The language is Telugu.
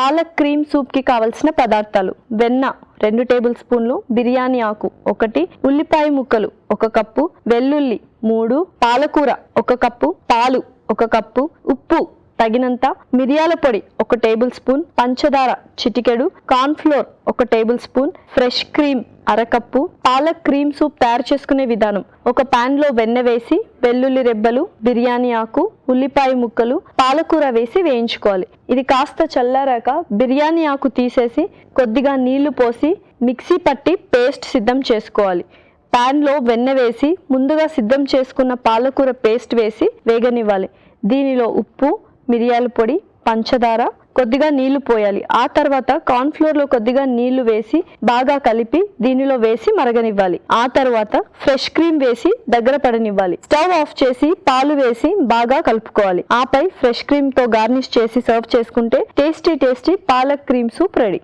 పాలక్ క్రీమ్ సూప్ కి కావలసిన పదార్థాలు: వెన్న 2 టేబుల్ స్పూన్లు, బిర్యానీ ఆకు 1, ఉల్లిపాయ ముక్కలు 1 కప్పు, వెల్లుల్లి 3, పాలకూర 1 కప్పు, పాలు 1 కప్పు, ఉప్పు తగినంత, మిరియాల పొడి 1 టేబుల్ స్పూన్, పంచదార చిటికెడు, corn flour 1 table spoon, fresh cream అరకప్పు. పాలక్ క్రీమ్ సూప్ తయారు చేసుకునే విధానం: ఒక పాన్ లో వెన్న వేసి వెల్లుల్లి రెబ్బలు, బిర్యానీ ఆకు, ఉల్లిపాయ ముక్కలు, పాలకూర వేసి వేయించుకోవాలి. ఇది కాస్త చల్లారాక బిర్యానీ ఆకు తీసేసి కొద్దిగా నీళ్లు పోసి మిక్సీ పట్టి పేస్ట్ సిద్ధం చేసుకోవాలి. పాన్ లో వెన్న వేసి ముందుగా సిద్ధం చేసుకున్న పాలకూర పేస్ట్ వేసి వేగనివ్వాలి. దీనిలో ఉప్పు, మిరియాల పొడి, పంచదార, కొద్దిగా నీళ్లు పోయాలి. ఆ తర్వాత కార్న్ ఫ్లోర్ లో కొద్దిగా నీళ్లు వేసి బాగా కలిపి దీనిలో వేసి మరగనివ్వాలి. ఆ తర్వాత ఫ్రెష్ క్రీమ్ వేసి దగ్గర పడనివ్వాలి. స్టవ్ ఆఫ్ చేసి పాలు వేసి బాగా కలుపుకోవాలి. ఆపై ఫ్రెష్ క్రీమ్ తో గార్నిష్ చేసి సర్వ్ చేసుకుంటే tasty palak cream soup ready.